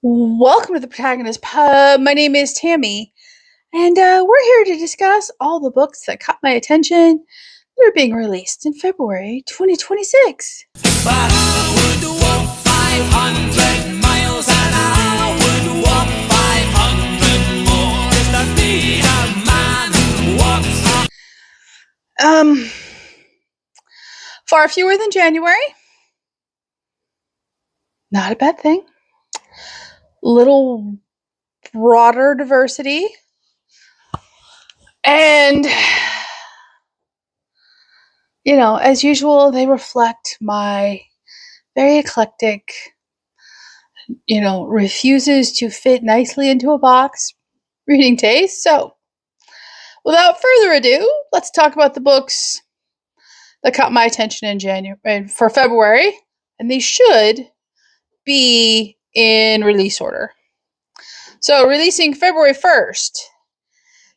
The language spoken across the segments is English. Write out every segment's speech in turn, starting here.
Welcome to the Protagonist Pub. My name is Tammy, and we're here to discuss all the books that caught my attention that are being released in February 2026. But I would walk 500 miles and I would walk 500 more just to be a man who walks on. Far fewer than January. Not a bad thing. Little broader diversity. And, as usual, they reflect my very eclectic, refuses to fit nicely into a box reading taste. So, without further ado, let's talk about the books that caught my attention in January for February, and these should be in release order. So, releasing February 1st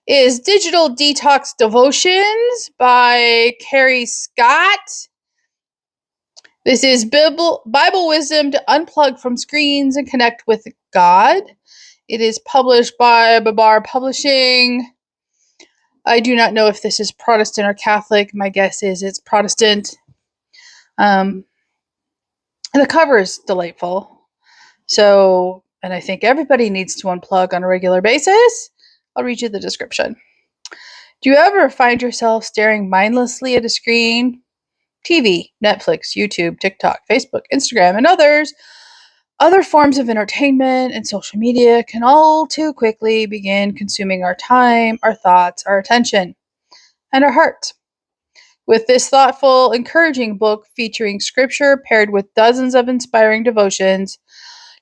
is Digital Detox Devotions by Carrie Scott. This is Bible wisdom to unplug from screens and connect with God. It is published by Babar Publishing. I do not know if this is Protestant or Catholic. My guess is it's Protestant. And the cover is delightful. So, and I think everybody needs to unplug on a regular basis. I'll read you the description. Do you ever find yourself staring mindlessly at a screen? TV, Netflix, YouTube, TikTok, Facebook, Instagram, and other forms of entertainment and social media can all too quickly begin consuming our time, our thoughts, our attention, and our heart. With this thoughtful, encouraging book featuring scripture paired with dozens of inspiring devotions,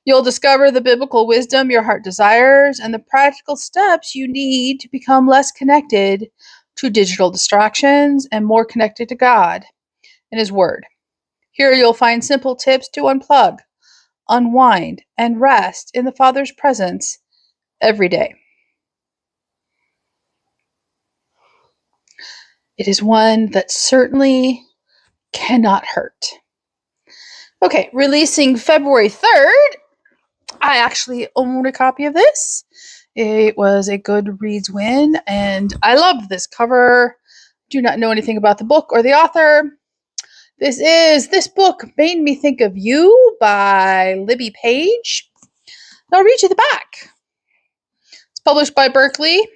you'll discover the biblical wisdom your heart desires and the practical steps you need to become less connected to digital distractions and more connected to God and His Word. Here you'll find simple tips to unplug, unwind, and rest in the Father's presence every day. It is one that certainly cannot hurt. Okay, releasing February 3rd, I actually own a copy of this. It was a Goodreads win, and I loved this cover. Do not know anything about the book or the author. This book Made Me Think of You by Libby Page. I'll read you the back. It's published by Berkeley,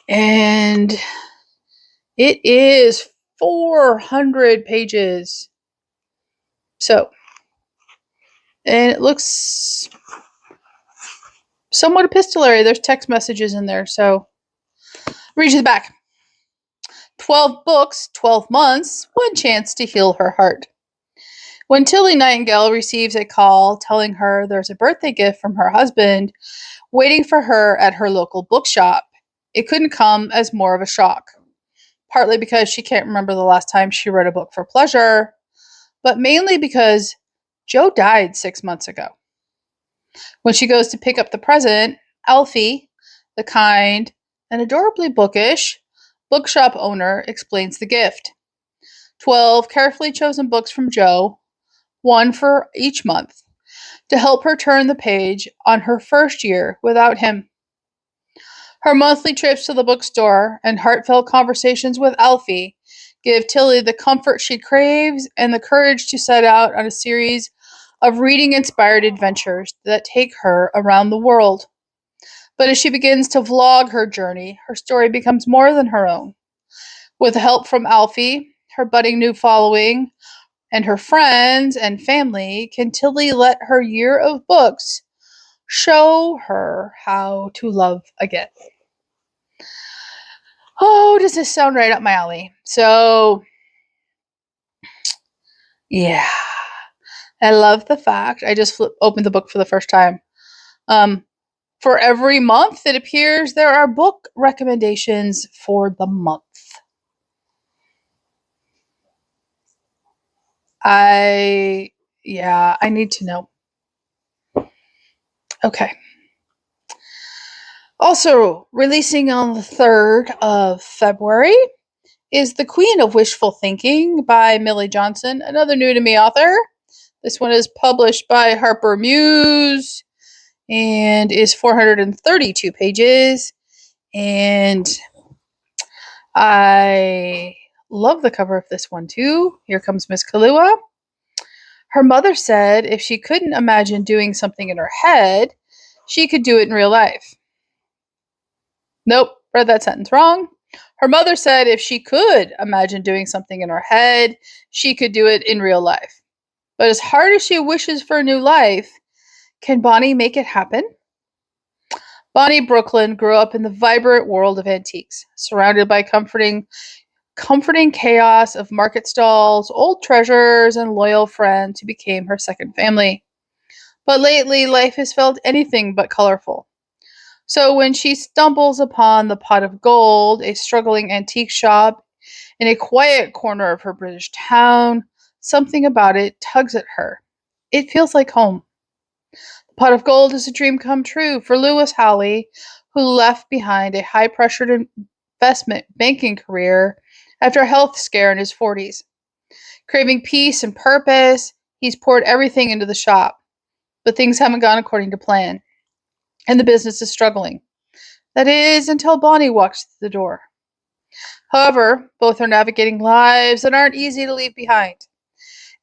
and it is 400 pages. So, and it looks somewhat epistolary. There's text messages in there, so I'll read you the back. 12 books, 12 months, one chance to heal her heart. When Tilly Nightingale receives a call telling her there's a birthday gift from her husband waiting for her at her local bookshop, it couldn't come as more of a shock. Partly because she can't remember the last time she read a book for pleasure, but mainly because Joe died 6 months ago. When she goes to pick up the present, Alfie, the kind and adorably bookish bookshop owner, explains the gift. 12 carefully chosen books from Joe, one for each month, to help her turn the page on her first year without him. Her monthly trips to the bookstore and heartfelt conversations with Alfie give Tilly the comfort she craves and the courage to set out on a series of reading-inspired adventures that take her around the world. But as she begins to vlog her journey, her story becomes more than her own. With help from Alfie, her budding new following, and her friends and family, can Tilly let her year of books show her how to love again? Oh, does this sound right up my alley? So, yeah. I love the fact, I just opened the book for the first time. For every month, it appears there are book recommendations for the month. I need to know. Okay. Also, releasing on the 3rd of February is The Queen of Wishful Thinking by Millie Johnson, another new to me author. This one is published by Harper Muse and is 432 pages. And I love the cover of this one too. Here comes Miss Kahlua. Her mother said if she couldn't imagine doing something in her head, she could do it in real life. Nope, read that sentence wrong. Her mother said if she could imagine doing something in her head, she could do it in real life. But as hard as she wishes for a new life, can Bonnie make it happen? Bonnie Brooklyn grew up in the vibrant world of antiques, surrounded by comforting chaos of market stalls, old treasures, and loyal friends who became her second family. But lately, life has felt anything but colorful. So when she stumbles upon the Pot of Gold, a struggling antique shop in a quiet corner of her British town, something about it tugs at her. It feels like home. The Pot of Gold is a dream come true for Lewis Howley, who left behind a high-pressured investment banking career after a health scare in his 40s. Craving peace and purpose, he's poured everything into the shop. But things haven't gone according to plan, and the business is struggling. That is, until Bonnie walks through the door. However, both are navigating lives that aren't easy to leave behind.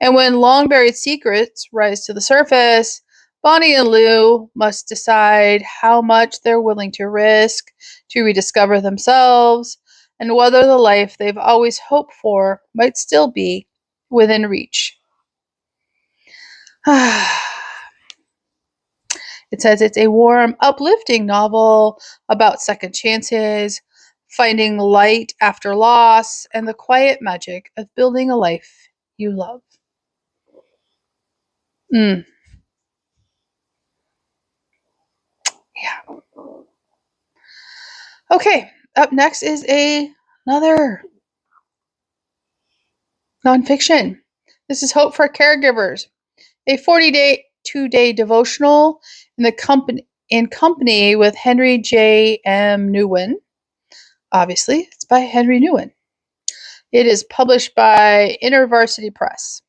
And when long-buried secrets rise to the surface, Bonnie and Lou must decide how much they're willing to risk to rediscover themselves and whether the life they've always hoped for might still be within reach. It says it's a warm, uplifting novel about second chances, finding light after loss, and the quiet magic of building a life you love. Yeah. Okay, up next is another nonfiction. This is Hope for Caregivers, a 42-day devotional in company with Henry J. M. Nguyen. Obviously, it's by Henry Nguyen. It is published by InterVarsity Press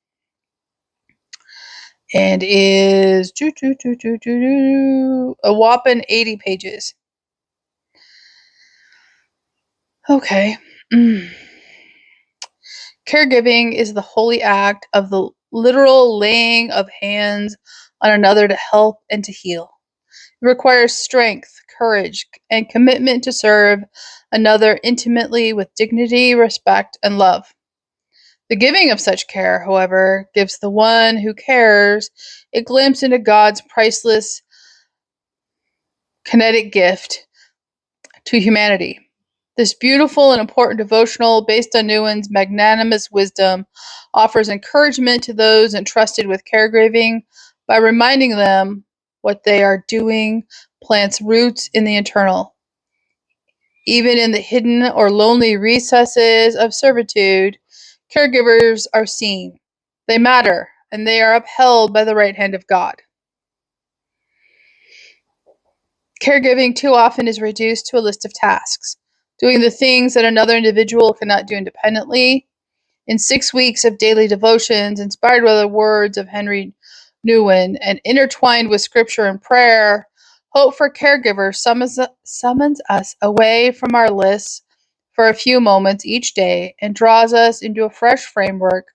and is a whopping 80 pages. Okay. Caregiving is the holy act of the literal laying of hands on another to help and to heal. It requires strength, courage, and commitment to serve another intimately with dignity, respect, and love. The giving of such care, however, gives the one who cares a glimpse into God's priceless kinetic gift to humanity. This beautiful and important devotional, based on Nguyen's magnanimous wisdom, offers encouragement to those entrusted with caregiving by reminding them what they are doing plants roots in the eternal. Even in the hidden or lonely recesses of servitude, caregivers are seen. They matter, and they are upheld by the right hand of God. Caregiving too often is reduced to a list of tasks, doing the things that another individual cannot do independently. In 6 weeks of daily devotions, inspired by the words of Henry Nguyen and intertwined with scripture and prayer, Hope for Caregivers summons us away from our lists for a few moments each day and draws us into a fresh framework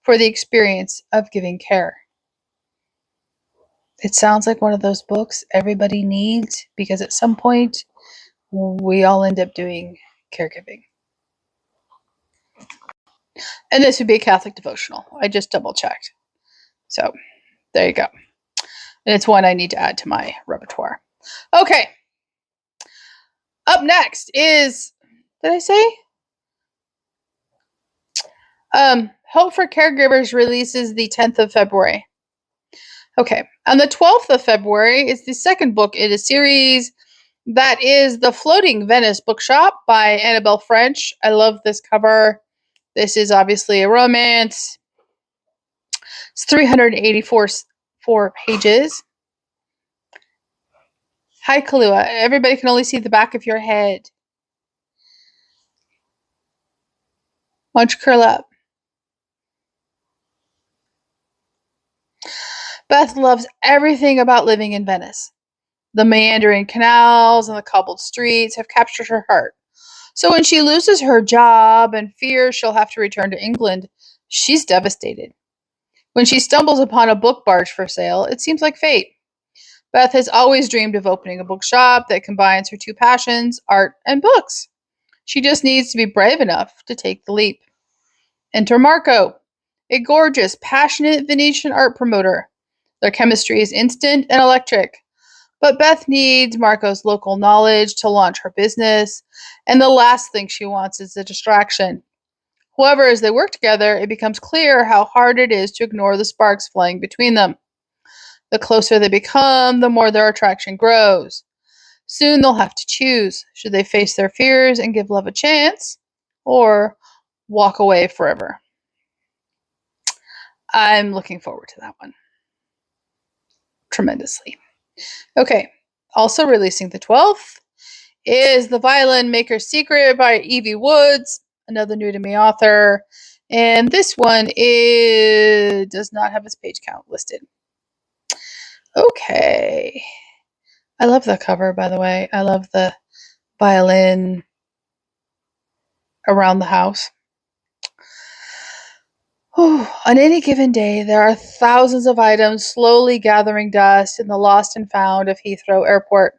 for the experience of giving care. It sounds like one of those books everybody needs because at some point we all end up doing caregiving. And this would be a Catholic devotional. I just double checked. So there you go. And it's one I need to add to my repertoire. Okay. Up next is, did I say? Hope for Caregivers releases the 10th of February. Okay. On the 12th of February is the second book in a series that is The Floating Venice Bookshop by Annabelle French. I love this cover. This is obviously a romance. It's 384 pages. Hi, Kahlua. Everybody can only see the back of your head. Why don't you curl up? Beth loves everything about living in Venice. The meandering canals and the cobbled streets have captured her heart. So when she loses her job and fears she'll have to return to England, she's devastated. When she stumbles upon a book barge for sale, it seems like fate. Beth has always dreamed of opening a bookshop that combines her two passions, art and books. She just needs to be brave enough to take the leap. Enter Marco, a gorgeous, passionate Venetian art promoter. Their chemistry is instant and electric. But Beth needs Marco's local knowledge to launch her business, and the last thing she wants is a distraction. However, as they work together, it becomes clear how hard it is to ignore the sparks flying between them. The closer they become, the more their attraction grows. Soon they'll have to choose. Should they face their fears and give love a chance, or walk away forever? I'm looking forward to that one tremendously. Okay, also releasing the 12th is The Violin Maker's Secret by Evie Woods, another new to me author. And this one does not have its page count listed. Okay. I love the cover, by the way. I love the violin around the house. On any given day, there are thousands of items slowly gathering dust in the lost and found of Heathrow Airport.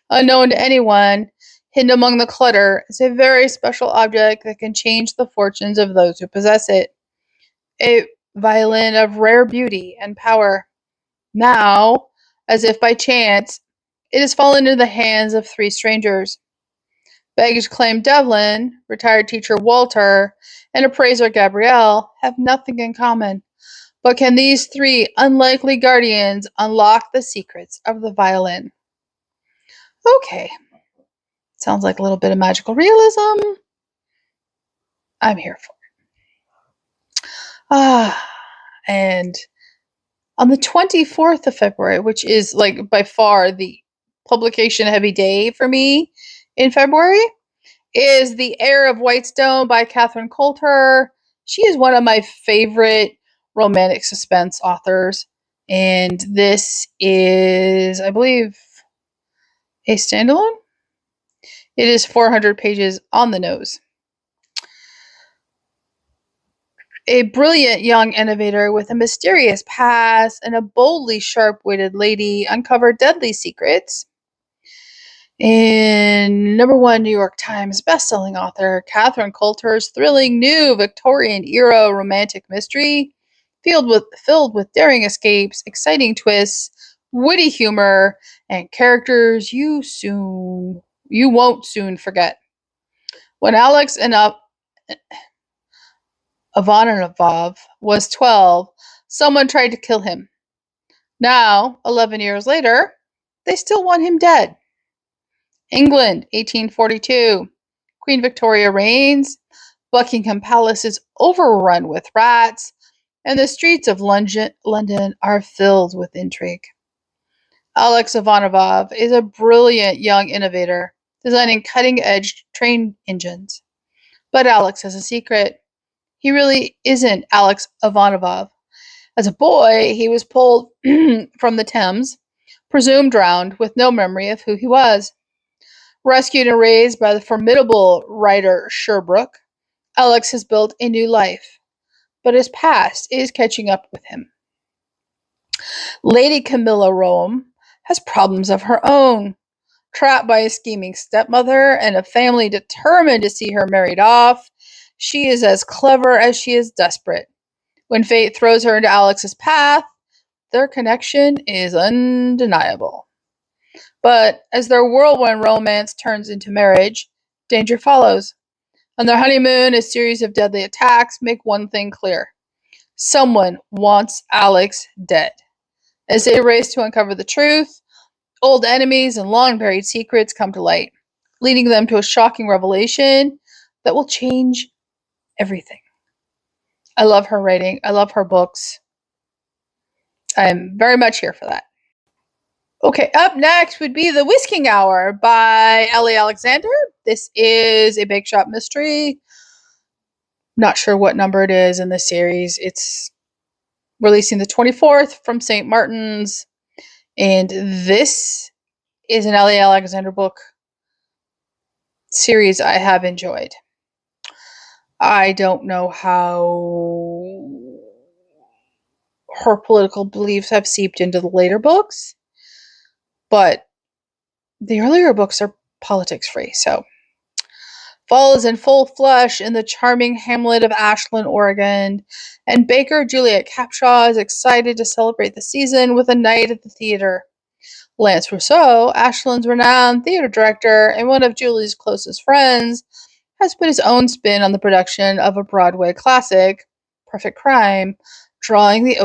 Unknown to anyone, hidden among the clutter is a very special object that can change the fortunes of those who possess it. A violin of rare beauty and power. Now, as if by chance, it has fallen into the hands of three strangers. Baggage claim Devlin, retired teacher Walter, and appraiser Gabrielle have nothing in common. But can these three unlikely guardians unlock the secrets of the violin? Okay. Sounds like a little bit of magical realism. I'm here for it. And on the 24th of February, which is like by far the publication heavy day for me in February, is The Heir of Whitestone by Catherine Coulter. She is one of my favorite romantic suspense authors. And this is, I believe, a standalone. It is 400 pages on the nose. A brilliant young innovator with a mysterious past and a boldly sharp-witted lady uncover deadly secrets. And #1 New York Times bestselling author Catherine Coulter's thrilling new Victorian-era romantic mystery, filled with daring escapes, exciting twists, witty humor, and characters you won't soon forget. When Alex Ivanov was 12, someone tried to kill him. Now, 11 years later, they still want him dead. England, 1842. Queen Victoria reigns. Buckingham Palace is overrun with rats, and the streets of London are filled with intrigue. Alex Ivanov is a brilliant young innovator, designing cutting-edge train engines. But Alex has a secret. He really isn't Alex Ivanov. As a boy, he was pulled from the Thames, presumed drowned, with no memory of who he was. Rescued and raised by the formidable writer Sherbrooke, Alex has built a new life, but his past is catching up with him. Lady Camilla Rome has problems of her own. Trapped by a scheming stepmother and a family determined to see her married off, she is as clever as she is desperate. When fate throws her into Alex's path, their connection is undeniable. But as their whirlwind romance turns into marriage, danger follows. On their honeymoon, a series of deadly attacks make one thing clear. Someone wants Alex dead. As they race to uncover the truth, old enemies and long-buried secrets come to light, leading them to a shocking revelation that will change everything. I love her writing. I love her books. I'm very much here for that. Okay, up next would be The Whisking Hour by Ellie Alexander. This is a bake shop mystery. Not sure what number it is in the series. It's releasing the 24th from St. Martin's. And this is an L.A. Alexander book series I have enjoyed. I don't know how her political beliefs have seeped into the later books, but the earlier books are politics free. So, fall is in full flesh in the charming hamlet of Ashland, Oregon, and baker Juliet Capshaw is excited to celebrate the season with a night at the theater. Lance Rousseau, Ashland's renowned theater director and one of Julie's closest friends, has put his own spin on the production of a Broadway classic, Perfect Crime, drawing the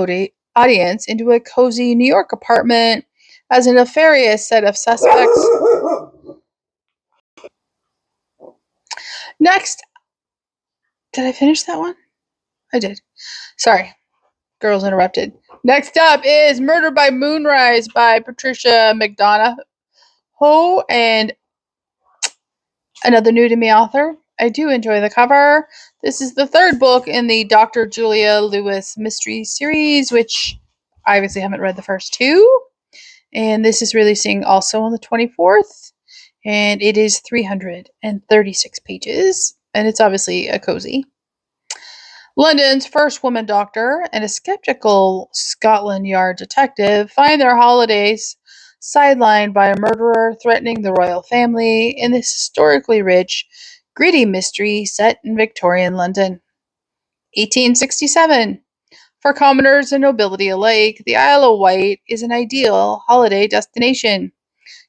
audience into a cozy New York apartment as a nefarious set of suspects. Next, did I finish that one? I did. Sorry, girls interrupted. Next up is Murder by Moonrise by Patricia McDonough and another new to me author. I do enjoy the cover. This is the third book in the Dr. Julia Lewis mystery series, which I obviously haven't read the first two. And this is releasing also on the 24th. And it is 336 pages. And it's obviously a cozy. London's first woman doctor and a skeptical Scotland Yard detective find their holidays sidelined by a murderer threatening the royal family in this historically rich, gritty mystery set in Victorian London. 1867. For commoners and nobility alike, the Isle of Wight is an ideal holiday destination.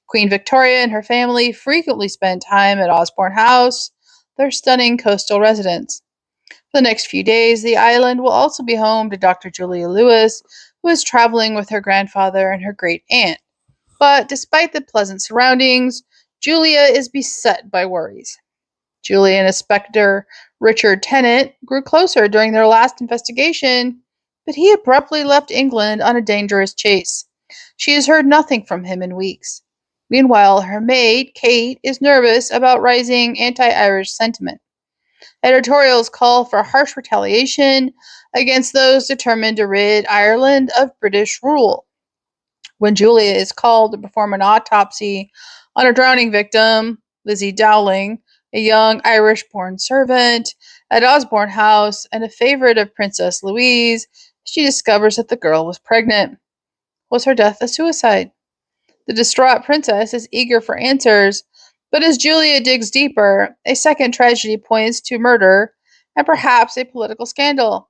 Queen Victoria and her family frequently spend time at Osborne House, their stunning coastal residence. For the next few days, the island will also be home to Dr. Julia Lewis, who is traveling with her grandfather and her great-aunt. But despite the pleasant surroundings, Julia is beset by worries. Julia and Inspector Richard Tennant grew closer during their last investigation, but he abruptly left England on a dangerous chase. She has heard nothing from him in weeks. Meanwhile, her maid, Kate, is nervous about rising anti-Irish sentiment. Editorials call for harsh retaliation against those determined to rid Ireland of British rule. When Julia is called to perform an autopsy on a drowning victim, Lizzie Dowling, a young Irish-born servant at Osborne House and a favorite of Princess Louise, she discovers that the girl was pregnant. Was her death a suicide? The distraught princess is eager for answers, but as Julia digs deeper, a second tragedy points to murder and perhaps a political scandal.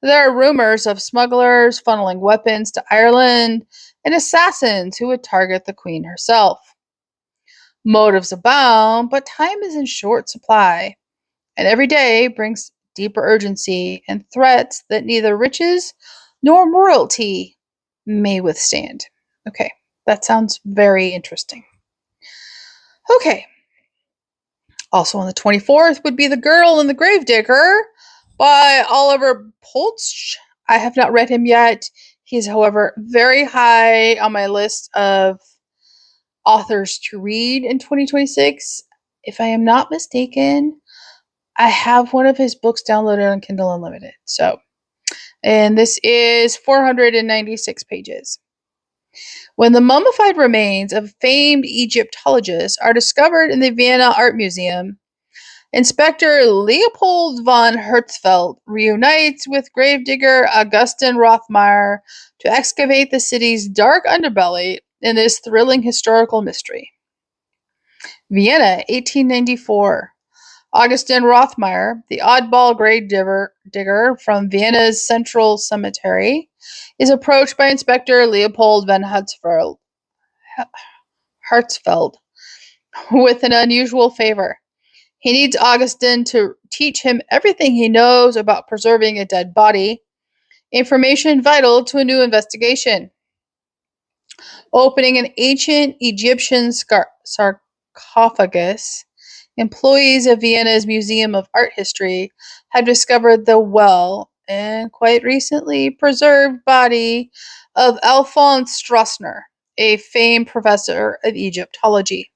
There are rumors of smugglers funneling weapons to Ireland and assassins who would target the Queen herself. Motives abound, but time is in short supply, and every day brings deeper urgency and threats that neither riches nor morality may withstand. Okay, that sounds very interesting. Okay. Also on the 24th would be The Girl and the Gravedigger by Oliver Polch. I have not read him yet. He is, however, very high on my list of authors to read in 2026. If I am not mistaken, I have one of his books downloaded on Kindle Unlimited. And this is 496 pages. When the mummified remains of a famed Egyptologist are discovered in the Vienna Art Museum, Inspector Leopold von Hertzfeld reunites with gravedigger Augustin Rothmeyer to excavate the city's dark underbelly in this thrilling historical mystery. Vienna, 1894. Augustin Rothmeyer, the oddball gravedigger from Vienna's Central Cemetery, is approached by Inspector Leopold von Hertzfeld with an unusual favor. He needs Augustin to teach him everything he knows about preserving a dead body, information vital to a new investigation. Opening an ancient Egyptian sarcophagus, employees of Vienna's Museum of Art History have discovered the well and quite recently preserved body of Alphonse Stroessner, a famed professor of Egyptology.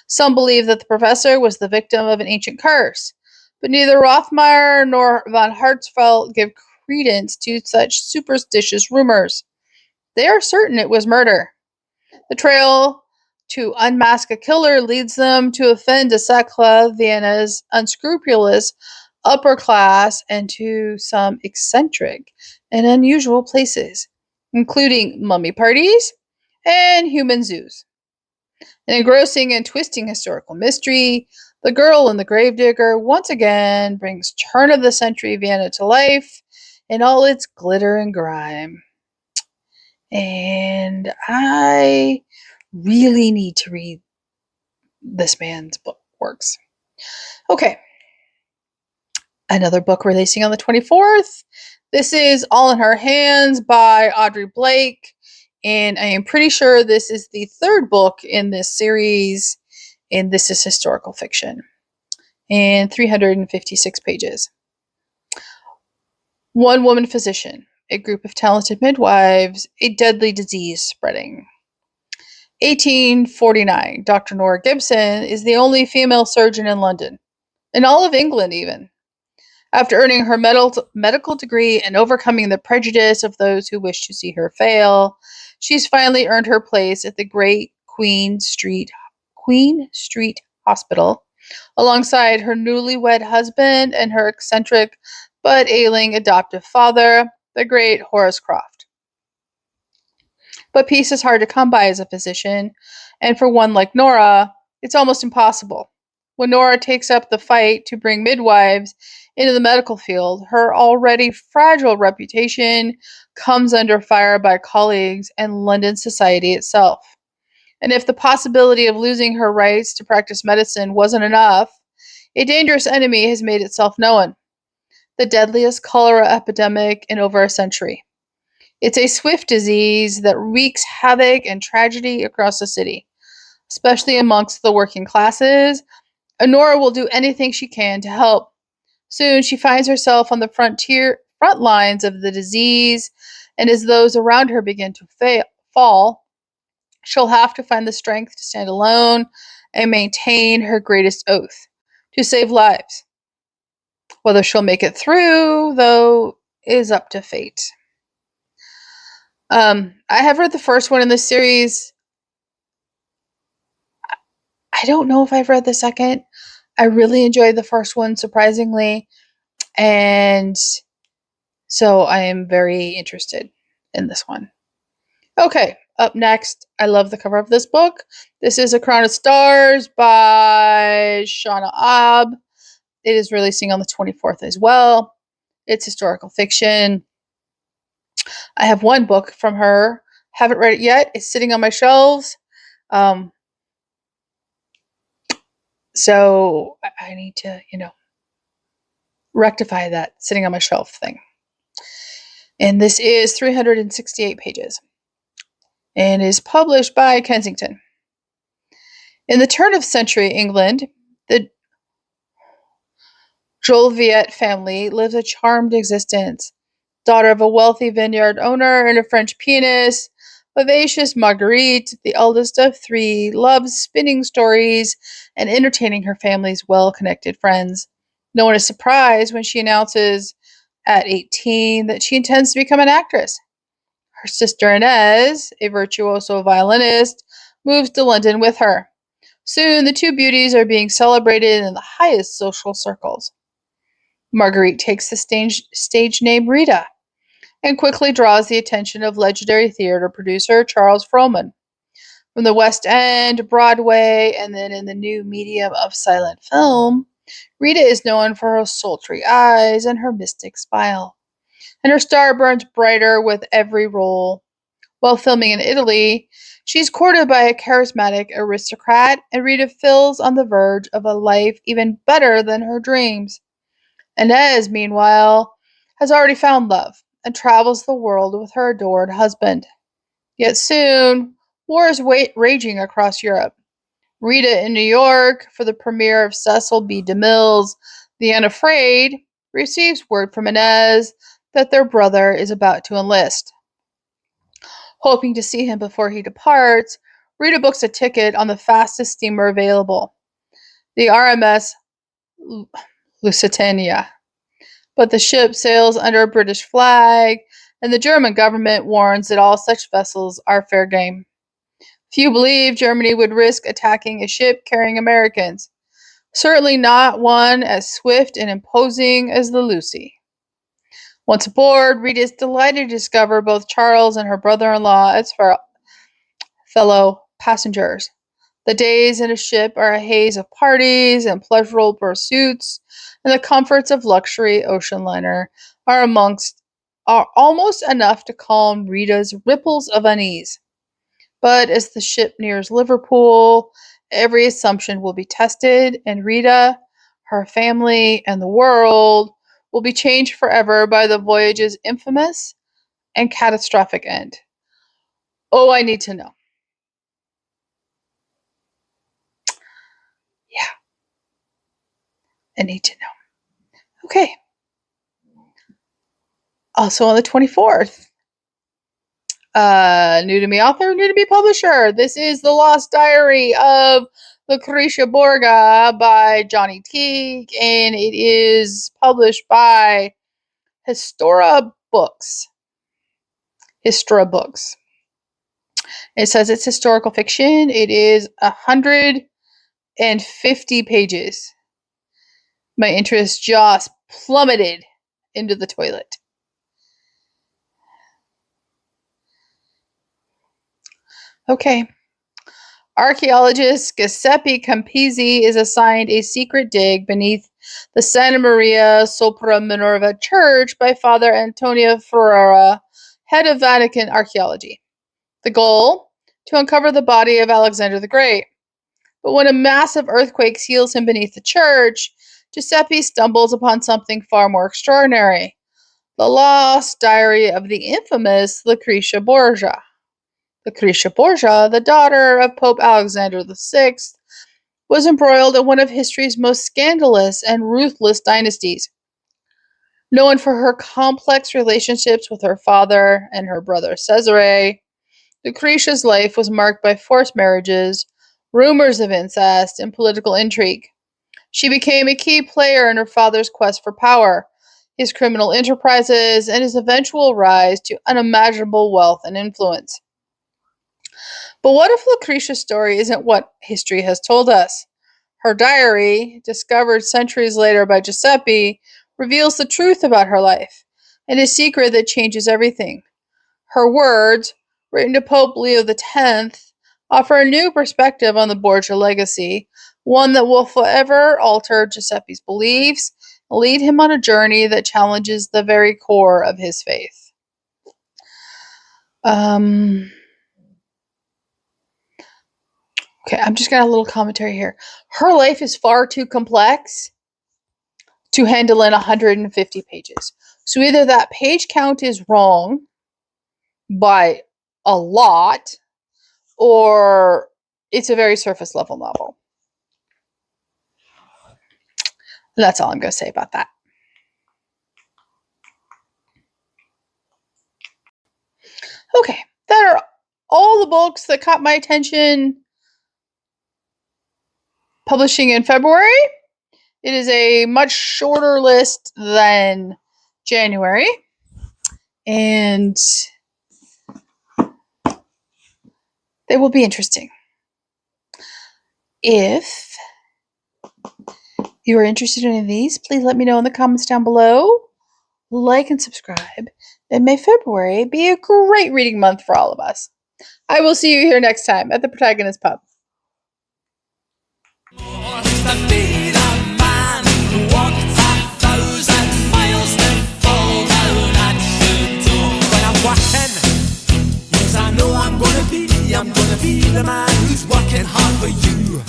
Some believe that the professor was the victim of an ancient curse, but neither Rothmeyer nor von Hertzfeld give credence to such superstitious rumors. They are certain it was murder. The trail to unmask a killer leads them to offend de Sacre, Vienna's unscrupulous upper class, and to some eccentric and unusual places, including mummy parties and human zoos. An engrossing and twisting historical mystery, The Girl and the Gravedigger once again brings turn of the century Vienna to life in all its glitter and grime. And I really need to read this man's works. Okay. Another book releasing on the 24th. This is All in Her Hands by Audrey Blake. And I am pretty sure this is the third book in this series. And this is historical fiction. And 356 pages. One woman physician, a group of talented midwives, a deadly disease spreading. 1849, Dr. Nora Gibson is the only female surgeon in London, in all of England even. After earning her medical degree and overcoming the prejudice of those who wish to see her fail, she's finally earned her place at the great Queen Street Hospital, alongside her newlywed husband and her eccentric but ailing adoptive father, the great Horace Croft. But peace is hard to come by as a physician, and for one like Nora, it's almost impossible. When Nora takes up the fight to bring midwives into the medical field, her already fragile reputation comes under fire by colleagues and London society itself. And if the possibility of losing her rights to practice medicine wasn't enough, a dangerous enemy has made itself known: the deadliest cholera epidemic in over a century. It's a swift disease that wreaks havoc and tragedy across the city, especially amongst the working classes. Nora will do anything she can to help. Soon she finds herself on the front lines of the disease, and as those around her begin to fall, she'll have to find the strength to stand alone and maintain her greatest oath: to save lives. Whether she'll make it through, though, is up to fate. I have read the first one in this series. I don't know if I've read the second. I really enjoyed the first one, surprisingly. And so I am very interested in this one. Okay, up next, I love the cover of this book. This is A Crown of Stars by Shauna Abb. It is releasing on the 24th as well. It's historical fiction. I have one book from her. Haven't read it yet. It's sitting on my shelves. So I need to, rectify that sitting on my shelf thing. And this is 368 pages and is published by Kensington. In the turn of century England, the Jolivet family lives a charmed existence. Daughter of a wealthy vineyard owner and a French pianist, vivacious Marguerite, the eldest of three, loves spinning stories and entertaining her family's well-connected friends. No one is surprised when she announces at 18 that she intends to become an actress. Her sister Inez, a virtuoso violinist, moves to London with her. Soon the two beauties are being celebrated in the highest social circles. Marguerite takes the stage name Rita and quickly draws the attention of legendary theater producer Charles Frohman. From the West End, Broadway, and then in the new medium of silent film, Rita is known for her sultry eyes and her mystic smile, and her star burns brighter with every role. While filming in Italy, she's courted by a charismatic aristocrat, and Rita feels on the verge of a life even better than her dreams. Inez, meanwhile, has already found love and travels the world with her adored husband. Yet soon, war is raging across Europe. Rita in New York for the premiere of Cecil B. DeMille's The Unafraid receives word from Inez that their brother is about to enlist. Hoping to see him before he departs, Rita books a ticket on the fastest steamer available, the RMS Lusitania. But the ship sails under a British flag, and the German government warns that all such vessels are fair game. Few believe Germany would risk attacking a ship carrying Americans, certainly not one as swift and imposing as the Lucy. Once aboard, Rita is delighted to discover both Charles and her brother-in-law as fellow passengers. The days in a ship are a haze of parties and pleasurable pursuits, and the comforts of luxury ocean liner are almost enough to calm Rita's ripples of unease. But as the ship nears Liverpool, every assumption will be tested, and Rita, her family, and the world will be changed forever by the voyage's infamous and catastrophic end. Oh, I need to know. Yeah, I need to know. Okay. Also on the 24th, new to me author, new to me publisher. This is The Lost Diary of Lucretia Borgia by Johnny Teague, and it is published by Histora Books. Histora Books. It says it's historical fiction. It is 150 pages. My interest just plummeted into the toilet. Okay. Archaeologist Giuseppe Campisi is assigned a secret dig beneath the Santa Maria Sopra Minerva Church by Father Antonio Ferrara, head of Vatican archaeology. The goal? To uncover the body of Alexander the Great. But when a massive earthquake seals him beneath the church, Giuseppe stumbles upon something far more extraordinary. The lost diary of the infamous Lucretia Borgia. Lucretia Borgia, the daughter of Pope Alexander VI, was embroiled in one of history's most scandalous and ruthless dynasties. Known for her complex relationships with her father and her brother Cesare, Lucretia's life was marked by forced marriages, rumors of incest, and political intrigue. She became a key player in her father's quest for power, his criminal enterprises, and his eventual rise to unimaginable wealth and influence. But what if Lucretia's story isn't what history has told us? Her diary, discovered centuries later by Giuseppe, reveals the truth about her life, and a secret that changes everything. Her words, written to Pope Leo X, offer a new perspective on the Borgia legacy, one that will forever alter Giuseppe's beliefs and lead him on a journey that challenges the very core of his faith. Okay, I'm just got a little commentary here. Her life is far too complex to handle in 150 pages. So either that page count is wrong by a lot, or it's a very surface level novel. That's all I'm going to say about that. Okay, that are all the books that caught my attention publishing in February. It is a much shorter list than January, and they will be interesting. If you are interested in any of these, please let me know in the comments down below. Like and subscribe, and may February be a great reading month for all of us. I will see you here next time at the Protagonist Pub. I'm gonna be the man who's working hard for you.